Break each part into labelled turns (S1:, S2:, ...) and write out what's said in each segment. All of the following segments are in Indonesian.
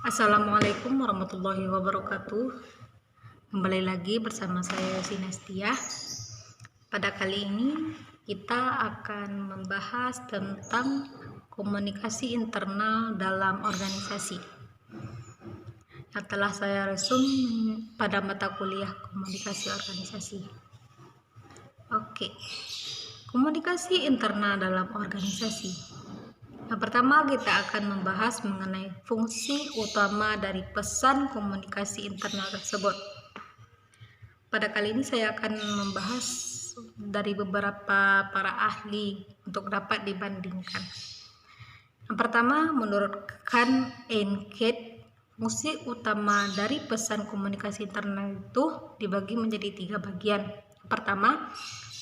S1: Assalamualaikum warahmatullahi wabarakatuh. Kembali lagi bersama saya Sinestia. Pada kali ini kita akan membahas tentang komunikasi internal dalam organisasi yang telah saya resum pada mata kuliah komunikasi organisasi. Oke, komunikasi internal dalam organisasi. Yang pertama, kita akan membahas mengenai fungsi utama dari pesan komunikasi internal tersebut. Pada kali ini saya akan membahas dari beberapa para ahli untuk dapat dibandingkan. Yang pertama, menurut Khan Einkate, fungsi utama dari pesan komunikasi internal itu dibagi menjadi 3 bagian. Yang pertama,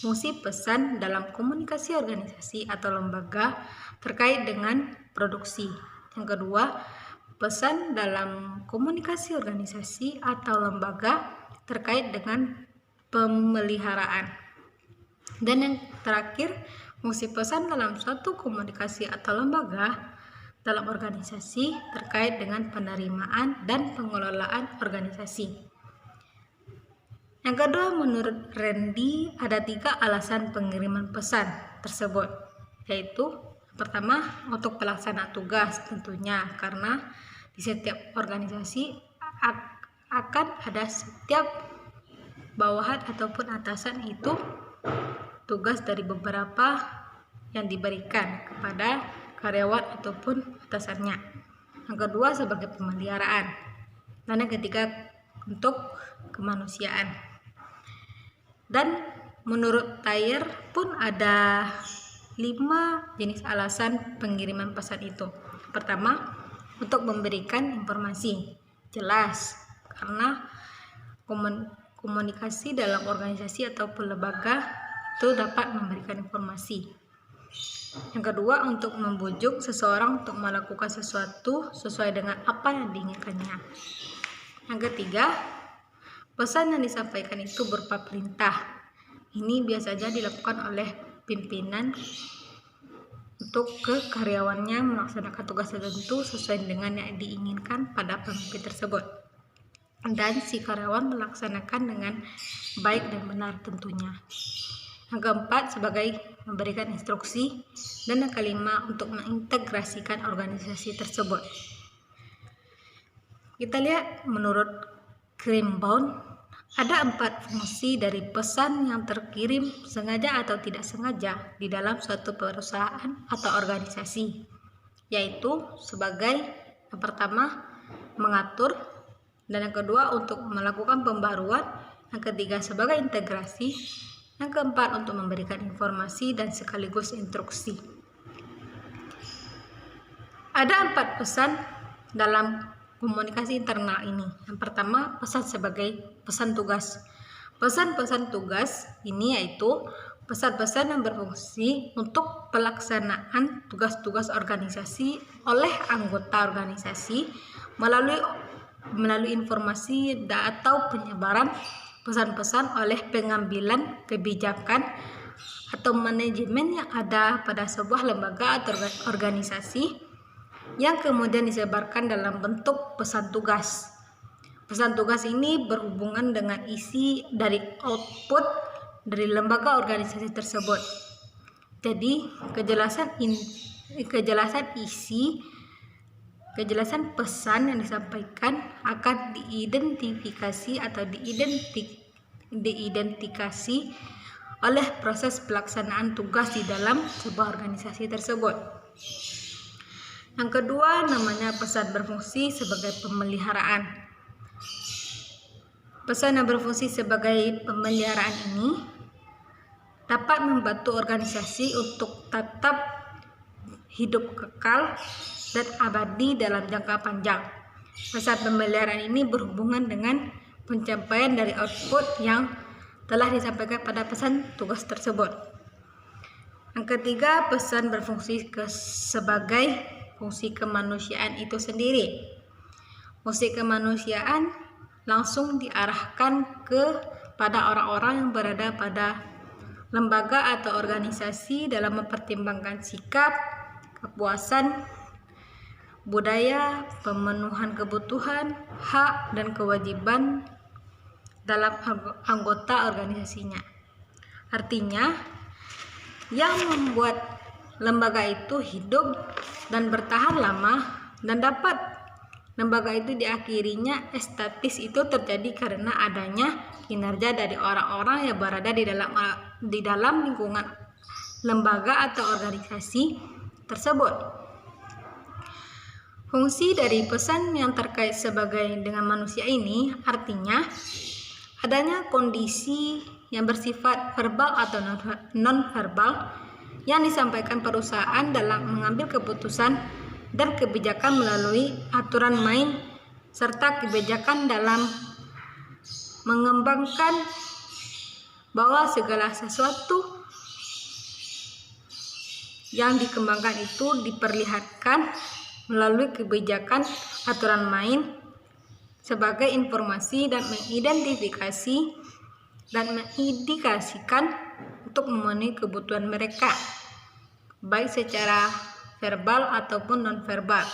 S1: fungsi pesan dalam komunikasi organisasi atau lembaga terkait dengan produksi. Yang kedua, pesan dalam komunikasi organisasi atau lembaga terkait dengan pemeliharaan. Dan yang terakhir, fungsi pesan dalam suatu komunikasi atau lembaga dalam organisasi terkait dengan penerimaan dan pengelolaan organisasi. Yang kedua, menurut Randy, ada 3 alasan pengiriman pesan tersebut, yaitu pertama, untuk pelaksana tugas tentunya, karena di setiap organisasi akan ada setiap bawahan ataupun atasan itu tugas dari beberapa yang diberikan kepada karyawan ataupun atasannya. Yang kedua, sebagai pemeliharaan. Dan yang ketiga, untuk kemanusiaan. Dan menurut Thayer pun ada 5 jenis alasan pengiriman pesan itu. Pertama, untuk memberikan informasi. Jelas, karena komunikasi dalam organisasi ataupun lembaga itu dapat memberikan informasi. Yang kedua, untuk membujuk seseorang untuk melakukan sesuatu sesuai dengan apa yang diinginkannya. Yang ketiga, pesan yang disampaikan itu berupa perintah. Ini biasa saja dilakukan oleh pimpinan untuk ke karyawannya melaksanakan tugas tertentu sesuai dengan yang diinginkan pada pemimpin tersebut. Dan si karyawan melaksanakan dengan baik dan benar tentunya. Yang keempat, sebagai memberikan instruksi. Dan yang kelima, untuk mengintegrasikan organisasi tersebut. Kita lihat menurut Grimbaum, ada 4 fungsi dari pesan yang terkirim sengaja atau tidak sengaja di dalam suatu perusahaan atau organisasi, yaitu sebagai yang pertama, mengatur, dan yang kedua, untuk melakukan pembaruan, yang ketiga, sebagai integrasi, yang keempat, untuk memberikan informasi dan sekaligus instruksi. Ada 4 pesan dalam komunikasi internal ini. Yang pertama, pesan sebagai pesan tugas. Pesan-pesan tugas ini yaitu pesan-pesan yang berfungsi untuk pelaksanaan tugas-tugas organisasi oleh anggota organisasi melalui informasi atau penyebaran pesan-pesan oleh pengambilan kebijakan atau manajemen yang ada pada sebuah lembaga atau organisasi, yang kemudian disebarkan dalam bentuk pesan tugas. Pesan tugas ini berhubungan dengan isi dari output dari lembaga organisasi tersebut. Jadi, kejelasan kejelasan pesan yang disampaikan akan diidentifikasi atau diidentifikasi oleh proses pelaksanaan tugas di dalam sebuah organisasi tersebut. Yang kedua, namanya pesan berfungsi sebagai pemeliharaan. Pesan yang berfungsi sebagai pemeliharaan ini dapat membantu organisasi untuk tetap hidup kekal dan abadi dalam jangka panjang. Pesan pemeliharaan ini berhubungan dengan pencapaian dari output yang telah disampaikan pada pesan tugas tersebut. Yang ketiga, pesan berfungsi sebagai fungsi kemanusiaan itu sendiri. Fungsi kemanusiaan langsung diarahkan kepada orang-orang yang berada pada lembaga atau organisasi dalam mempertimbangkan sikap, kepuasan, budaya, pemenuhan kebutuhan, hak, dan kewajiban dalam anggota organisasinya. Artinya, yang membuat lembaga itu hidup dan bertahan lama dan dapat lembaga itu diakhirinya estatis itu terjadi karena adanya kinerja dari orang-orang yang berada di dalam lingkungan lembaga atau organisasi tersebut. Fungsi dari pesan yang terkait sebagai dengan manusia ini artinya adanya kondisi yang bersifat verbal atau non-verbal yang disampaikan perusahaan dalam mengambil keputusan dan kebijakan melalui aturan main serta kebijakan dalam mengembangkan bahwa segala sesuatu yang dikembangkan itu diperlihatkan melalui kebijakan aturan main sebagai informasi dan mengidentifikasi dan mengindikasikan untuk memenuhi kebutuhan mereka, baik secara verbal ataupun non-verbal,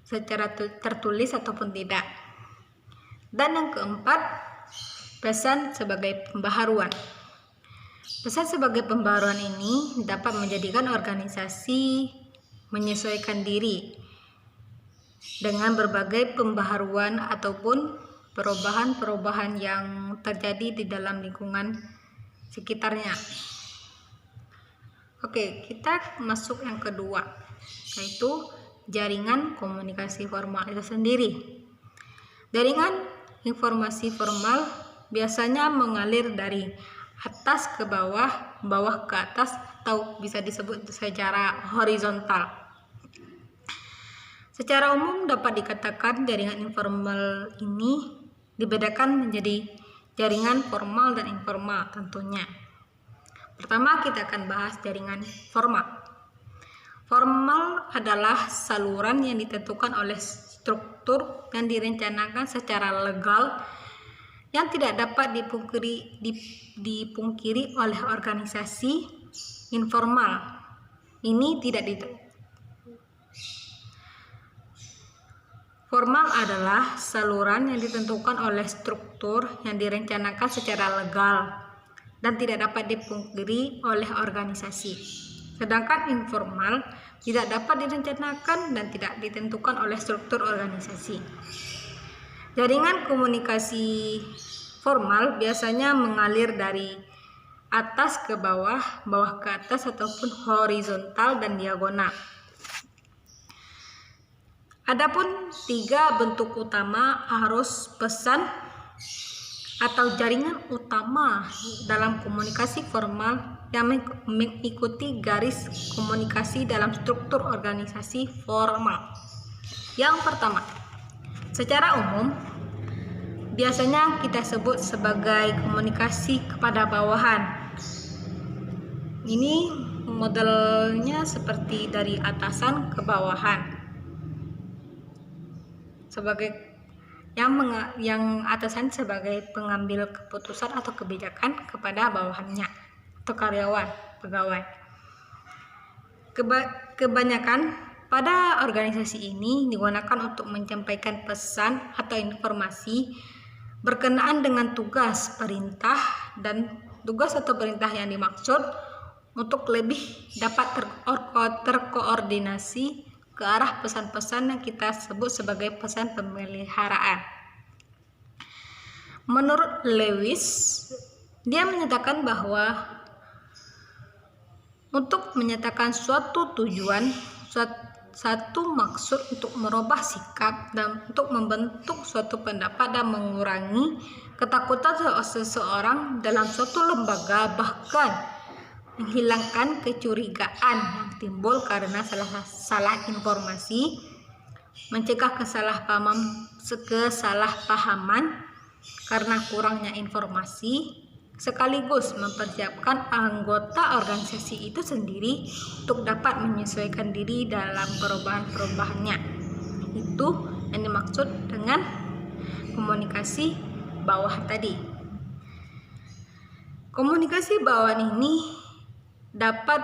S1: secara tertulis ataupun tidak. Dan yang keempat, pesan sebagai pembaharuan. Pesan sebagai pembaharuan ini dapat menjadikan organisasi menyesuaikan diri dengan berbagai pembaharuan ataupun perubahan-perubahan yang terjadi di dalam lingkungan sekitarnya. Oke, kita masuk yang kedua, yaitu jaringan komunikasi formal itu sendiri. Jaringan informasi formal biasanya mengalir dari atas ke bawah, bawah ke atas, atau bisa disebut secara horizontal. Secara umum dapat dikatakan jaringan informal ini dibedakan menjadi jaringan formal dan informal tentunya. Pertama kita akan bahas jaringan formal. Formal adalah saluran yang ditentukan oleh struktur yang direncanakan secara legal yang tidak dapat dipungkiri oleh organisasi informal. Ini tidak Formal adalah saluran yang ditentukan oleh struktur yang direncanakan secara legal dan tidak dapat dipungkiri oleh organisasi. Sedangkan informal tidak dapat direncanakan dan tidak ditentukan oleh struktur organisasi. Jaringan komunikasi formal biasanya mengalir dari atas ke bawah, bawah ke atas ataupun horizontal dan diagonal. Adapun tiga bentuk utama arus pesan atau jaringan utama dalam komunikasi formal yang mengikuti garis komunikasi dalam struktur organisasi formal. Yang pertama, secara umum biasanya kita sebut sebagai komunikasi kepada bawahan. Ini modelnya seperti dari atasan ke bawahan. Sebagai yang atasan sebagai pengambil keputusan atau kebijakan kepada bawahannya atau karyawan, pegawai. Kebanyakan pada organisasi ini digunakan untuk menyampaikan pesan atau informasi berkenaan dengan tugas, perintah, dan tugas atau perintah yang dimaksud untuk lebih dapat terkoordinasi ke arah pesan-pesan yang kita sebut sebagai pesan pemeliharaan. Menurut Lewis, dia menyatakan bahwa untuk menyatakan suatu tujuan, satu maksud untuk merubah sikap dan untuk membentuk suatu pendapat dan mengurangi ketakutan seseorang dalam suatu lembaga, bahkan menghilangkan kecurigaan yang timbul karena salah informasi, mencegah kesalahpahaman karena kurangnya informasi, sekaligus mempersiapkan anggota organisasi itu sendiri untuk dapat menyesuaikan diri dalam perubahan-perubahannya. Itu yang dimaksud dengan komunikasi bawah tadi. Komunikasi bawahan ini dapat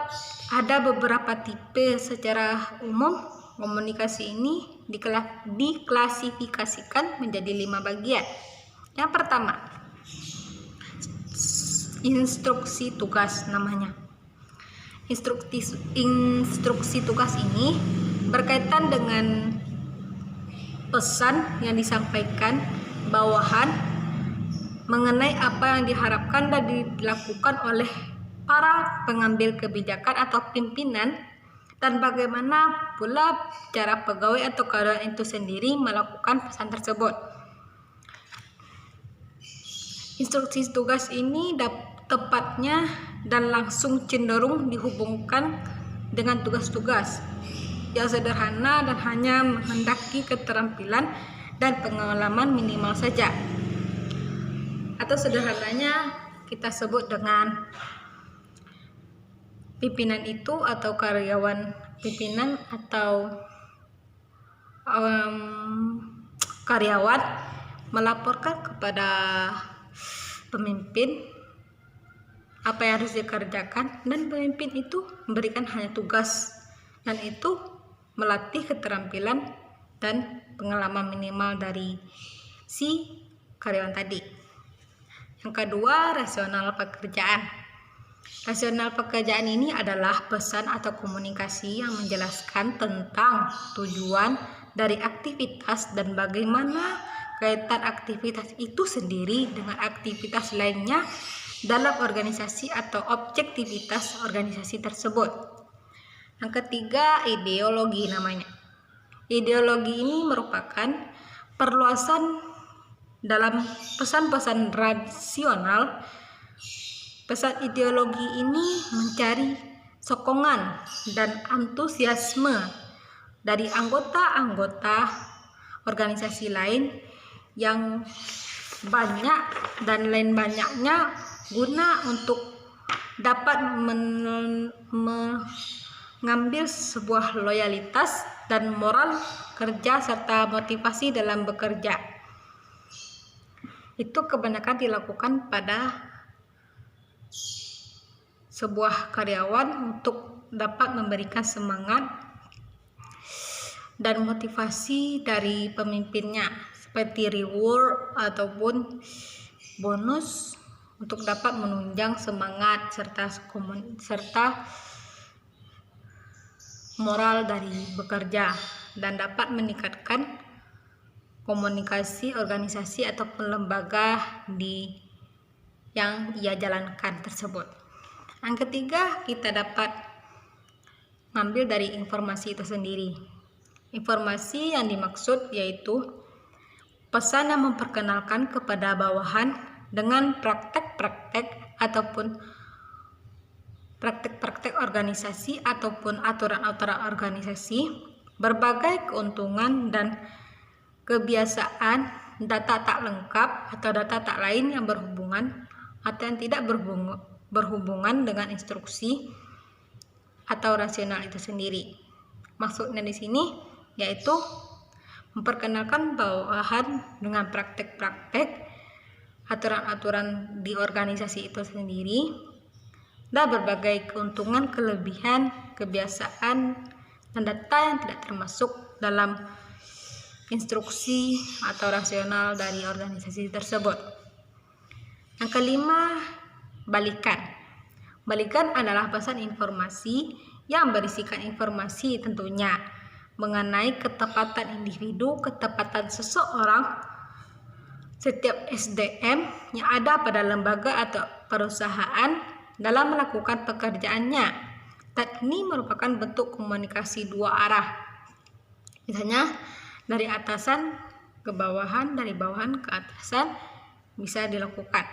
S1: ada beberapa tipe secara umum. Komunikasi ini diklasifikasikan menjadi 5 bagian. Yang pertama, instruksi tugas namanya. Instruksi tugas ini berkaitan dengan pesan yang disampaikan bawahan mengenai apa yang diharapkan dan dilakukan oleh para pengambil kebijakan atau pimpinan, dan bagaimana pula cara pegawai atau karyawan itu sendiri melakukan pesan tersebut. Instruksi tugas ini tepatnya dan langsung cenderung dihubungkan dengan tugas-tugas yang sederhana dan hanya menghendaki keterampilan dan pengalaman minimal saja. Atau sederhananya kita sebut dengan pimpinan itu atau karyawan pimpinan atau karyawan melaporkan kepada pemimpin apa yang harus dikerjakan, dan pemimpin itu memberikan hanya tugas, dan itu melatih keterampilan dan pengalaman minimal dari si karyawan tadi. Yang kedua, rasional pekerjaan. Rasional pekerjaan ini adalah pesan atau komunikasi yang menjelaskan tentang tujuan dari aktivitas dan bagaimana kaitan aktivitas itu sendiri dengan aktivitas lainnya dalam organisasi atau objektivitas organisasi tersebut. Yang ketiga, ideologi namanya. Ideologi ini merupakan perluasan dalam pesan-pesan rasional. Pesan ideologi ini mencari sokongan dan antusiasme dari anggota-anggota organisasi lain yang banyak dan lain banyaknya, guna untuk dapat mengambil sebuah loyalitas dan moral kerja serta motivasi dalam bekerja. Itu kebanyakan dilakukan pada sebuah karyawan untuk dapat memberikan semangat dan motivasi dari pemimpinnya, seperti reward ataupun bonus untuk dapat menunjang semangat serta moral dari bekerja, dan dapat meningkatkan komunikasi organisasi ataupun lembaga yang ia jalankan tersebut. Yang ketiga, kita dapat mengambil dari informasi itu sendiri. Informasi yang dimaksud yaitu pesan yang memperkenalkan kepada bawahan dengan praktek-praktek ataupun praktek-praktek organisasi ataupun aturan-aturan organisasi, berbagai keuntungan dan kebiasaan, data tak lengkap atau data tak lain yang berhubungan atau yang tidak berhubungan dengan instruksi atau rasional itu sendiri. Maksudnya di sini yaitu memperkenalkan bawahan dengan praktek-praktek aturan-aturan di organisasi itu sendiri dan berbagai keuntungan, kelebihan, kebiasaan, dan data yang tidak termasuk dalam instruksi atau rasional dari organisasi tersebut. Yang kelima, balikan. Balikan adalah pesan informasi yang berisikan informasi tentunya mengenai ketepatan individu, ketepatan seseorang, setiap SDM yang ada pada lembaga atau perusahaan dalam melakukan pekerjaannya. Dan ini merupakan bentuk komunikasi dua arah. Misalnya dari atasan ke bawahan, dari bawahan ke atasan bisa dilakukan.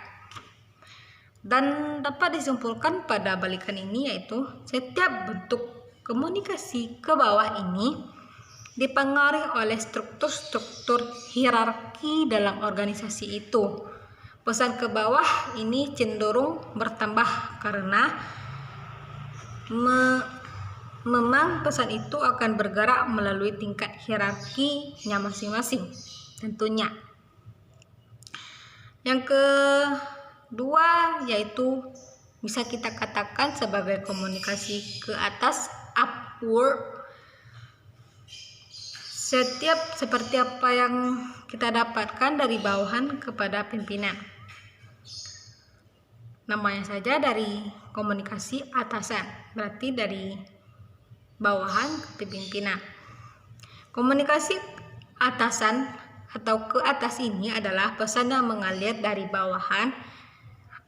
S1: Dan dapat disimpulkan pada balikan ini yaitu setiap bentuk komunikasi ke bawah ini dipengaruhi oleh struktur-struktur hierarki dalam organisasi itu. Pesan ke bawah ini cenderung bertambah karena memang pesan itu akan bergerak melalui tingkat hierarkinya masing-masing tentunya. Yang kedua yaitu bisa kita katakan sebagai komunikasi ke atas, upward, seperti apa yang kita dapatkan dari bawahan kepada pimpinan. Namanya saja dari komunikasi atasan, berarti dari bawahan ke pimpinan. Komunikasi atasan atau ke atas ini adalah pesan yang mengalir dari bawahan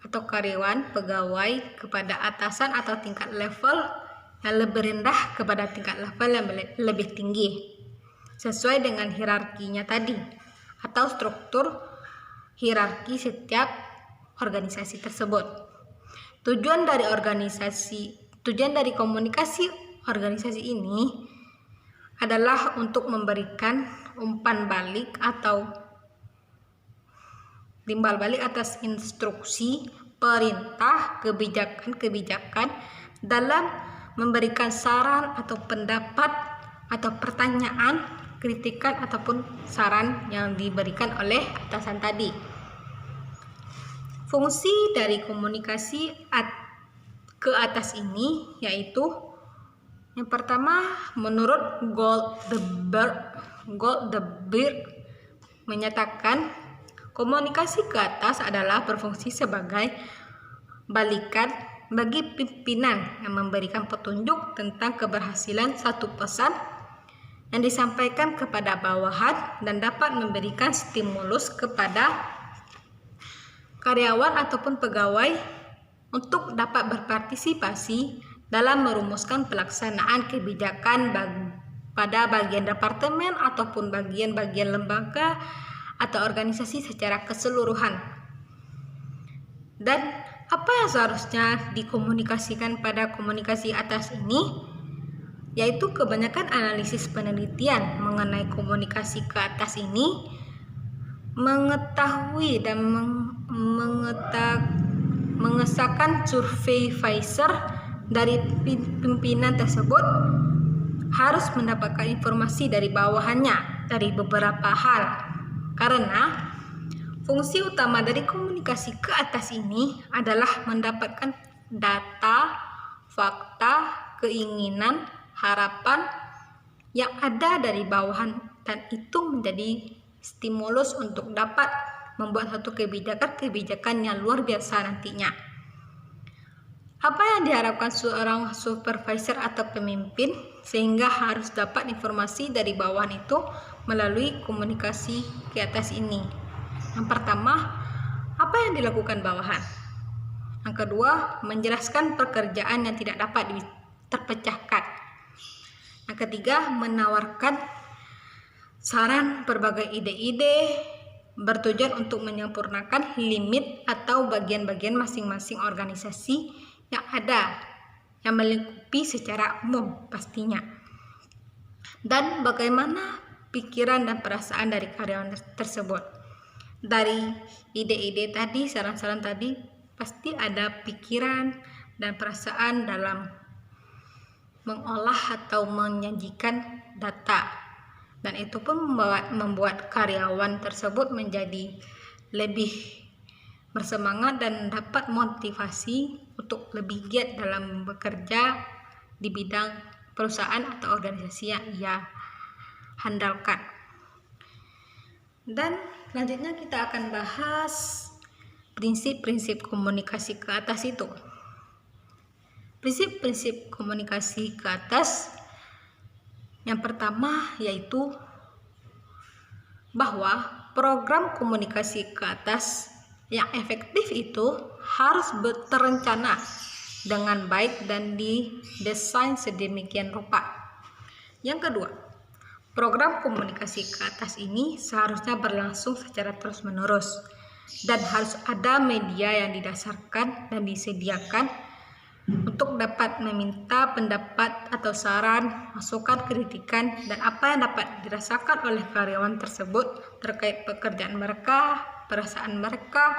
S1: atau karyawan pegawai kepada atasan atau tingkat level yang lebih rendah kepada tingkat level yang lebih tinggi sesuai dengan hierarkinya tadi atau struktur hierarki setiap organisasi tersebut. Tujuan dari komunikasi organisasi ini adalah untuk memberikan umpan balik atau timbal balik atas instruksi, perintah, kebijakan dalam memberikan saran atau pendapat atau pertanyaan, kritikan ataupun saran yang diberikan oleh atasan tadi. Fungsi dari komunikasi ke atas ini yaitu yang pertama, menurut Goldberg menyatakan komunikasi ke atas adalah berfungsi sebagai balikan bagi pimpinan yang memberikan petunjuk tentang keberhasilan satu pesan yang disampaikan kepada bawahan dan dapat memberikan stimulus kepada karyawan ataupun pegawai untuk dapat berpartisipasi dalam merumuskan pelaksanaan kebijakan pada bagian departemen ataupun bagian-bagian lembaga atau organisasi secara keseluruhan. Dan apa yang seharusnya dikomunikasikan pada komunikasi atas ini? Yaitu kebanyakan analisis penelitian mengenai komunikasi ke atas ini mengetahui dan mengesahkan survei Pfizer dari pimpinan tersebut harus mendapatkan informasi dari bawahannya dari beberapa hal, karena fungsi utama dari komunikasi ke atas ini adalah mendapatkan data, fakta, keinginan, harapan yang ada dari bawahan dan itu menjadi stimulus untuk dapat membuat satu kebijakan yang luar biasa nantinya. Apa yang diharapkan seorang supervisor atau pemimpin sehingga harus dapat informasi dari bawahan itu melalui komunikasi ke atas ini? Yang pertama, apa yang dilakukan bawahan? Yang kedua, menjelaskan pekerjaan yang tidak dapat terpecahkan. Yang ketiga, menawarkan saran berbagai ide-ide bertujuan untuk menyempurnakan limit atau bagian-bagian masing-masing organisasi yang ada, yang melingkupi secara umum pastinya. Dan bagaimana pikiran dan perasaan dari karyawan tersebut. Dari ide-ide tadi, saran-saran tadi, pasti ada pikiran dan perasaan dalam mengolah atau menyajikan data, dan itu pun membuat karyawan tersebut menjadi lebih bersemangat dan dapat motivasi untuk lebih giat dalam bekerja di bidang perusahaan atau organisasi yang ia handalkan. Dan selanjutnya kita akan bahas prinsip-prinsip komunikasi ke atas itu. Prinsip-prinsip komunikasi ke atas yang pertama yaitu bahwa program komunikasi ke atas yang efektif itu harus terencana dengan baik dan didesain sedemikian rupa. Yang kedua, program komunikasi ke atas ini seharusnya berlangsung secara terus-menerus dan harus ada media yang didasarkan dan disediakan untuk dapat meminta pendapat atau saran, masukan, kritikan, dan apa yang dapat dirasakan oleh karyawan tersebut terkait pekerjaan mereka, perasaan mereka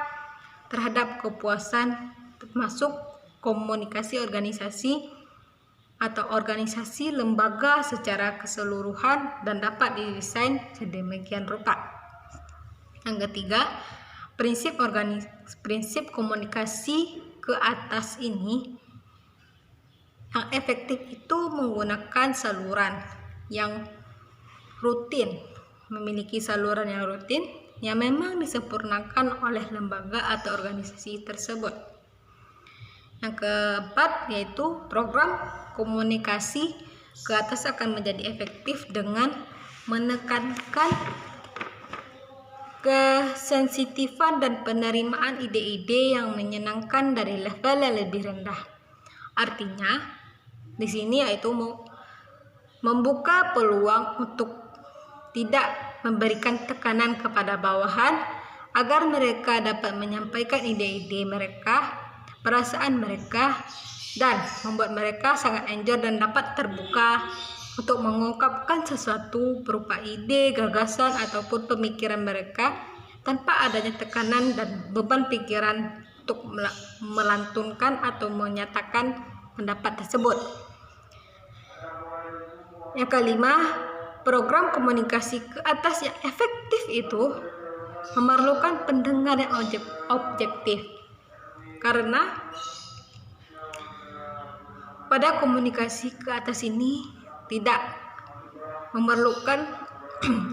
S1: terhadap kepuasan, termasuk komunikasi organisasi atau organisasi lembaga secara keseluruhan dan dapat didesain sedemikian rupa. Yang ketiga, prinsip komunikasi ke atas ini yang efektif itu menggunakan saluran yang rutin, memiliki saluran yang rutin yang memang disempurnakan oleh lembaga atau organisasi tersebut. Yang keempat yaitu program komunikasi ke atas akan menjadi efektif dengan menekankan kesensitifan dan penerimaan ide-ide yang menyenangkan dari level yang lebih rendah. Artinya, di sini yaitu membuka peluang untuk tidak memberikan tekanan kepada bawahan agar mereka dapat menyampaikan ide-ide mereka, perasaan mereka, dan membuat mereka sangat enjoy dan dapat terbuka untuk mengungkapkan sesuatu berupa ide, gagasan, ataupun pemikiran mereka tanpa adanya tekanan dan beban pikiran untuk melantunkan atau menyatakan pendapat tersebut. Yang kelima, program komunikasi ke atas yang efektif itu memerlukan pendengar yang objektif. Karena pada komunikasi ke atas ini tidak memerlukan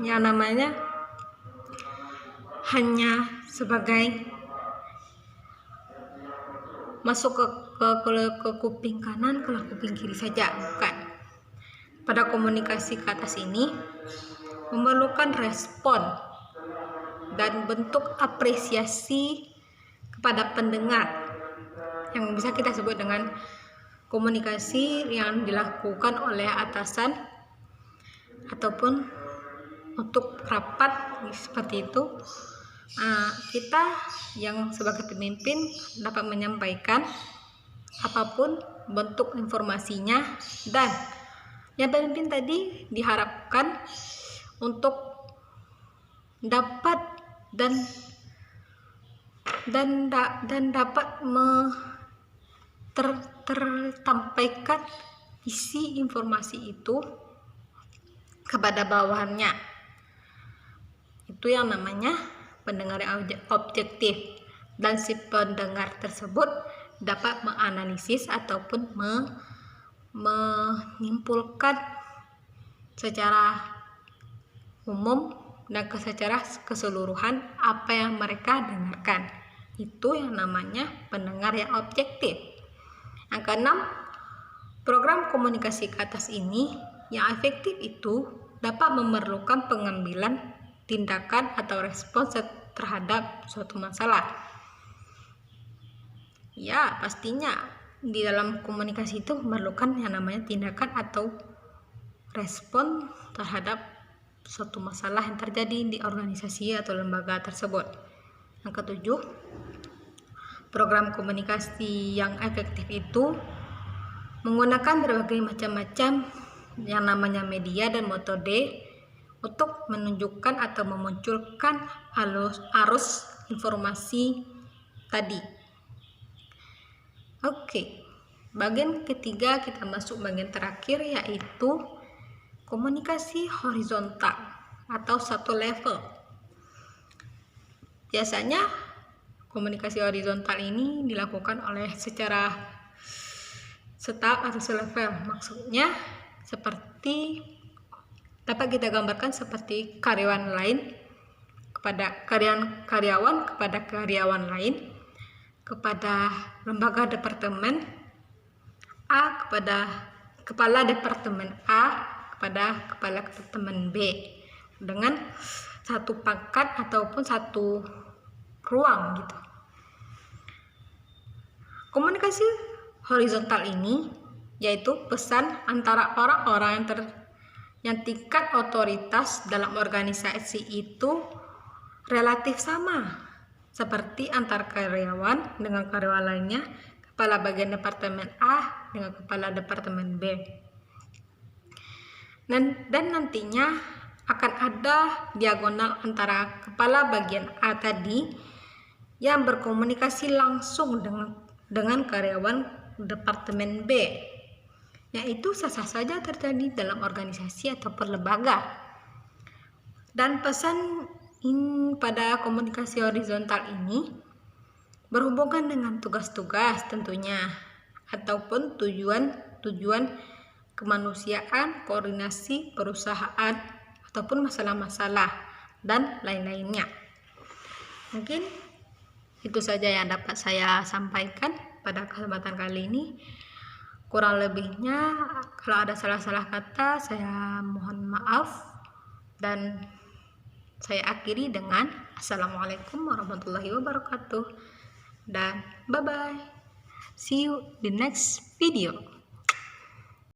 S1: yang namanya hanya sebagai masuk ke kuping kanan, keluar kuping kiri saja, bukan. Pada komunikasi ke atas ini memerlukan respon dan bentuk apresiasi kepada pendengar yang bisa kita sebut dengan komunikasi yang dilakukan oleh atasan ataupun untuk rapat seperti itu. Kita yang sebagai pemimpin dapat menyampaikan apapun bentuk informasinya, dan yang pemimpin tadi diharapkan untuk dapat dan dapat tersampaikan isi informasi itu kepada bawahannya. Itu yang namanya pendengar yang objektif, dan si pendengar tersebut dapat menganalisis ataupun menyimpulkan secara umum dan secara keseluruhan apa yang mereka dengarkan. Itu yang namanya pendengar yang objektif. Yang keenam, program komunikasi ke atas ini yang efektif itu dapat memerlukan pengambilan tindakan atau respons terhadap suatu masalah. Ya, pastinya di dalam komunikasi itu memerlukan yang namanya tindakan atau respon terhadap suatu masalah yang terjadi di organisasi atau lembaga tersebut. Yang ketujuh, program komunikasi yang efektif itu menggunakan berbagai macam-macam yang namanya media dan metode untuk menunjukkan atau memunculkan arus informasi tadi. Oke, bagian ketiga kita masuk bagian terakhir, yaitu komunikasi horizontal atau satu level. Biasanya komunikasi horizontal ini dilakukan oleh secara setahap atau selevel. Maksudnya seperti dapat kita gambarkan seperti karyawan lain kepada karyawan kepada karyawan lain, kepada lembaga departemen A kepada kepala departemen A kepada kepala departemen B dengan satu pangkat ataupun satu ruang gitu. Komunikasi horizontal ini yaitu pesan antara orang-orang yang tingkat otoritas dalam organisasi itu relatif sama, seperti antar karyawan dengan karyawan lainnya, kepala bagian departemen A dengan kepala departemen B. Dan nantinya akan ada diagonal antara kepala bagian A tadi yang berkomunikasi langsung dengan karyawan departemen B. Yaitu sah-sah saja terjadi dalam organisasi ataupun lembaga. Dan pesan pada komunikasi horizontal ini berhubungan dengan tugas-tugas tentunya, ataupun tujuan kemanusiaan, koordinasi perusahaan ataupun masalah-masalah dan lain-lainnya. Mungkin itu saja yang dapat saya sampaikan pada kesempatan kali ini. Kurang lebihnya kalau ada salah-salah kata saya mohon maaf, dan saya akhiri dengan Assalamualaikum warahmatullahi wabarakatuh dan bye bye. See you the next video.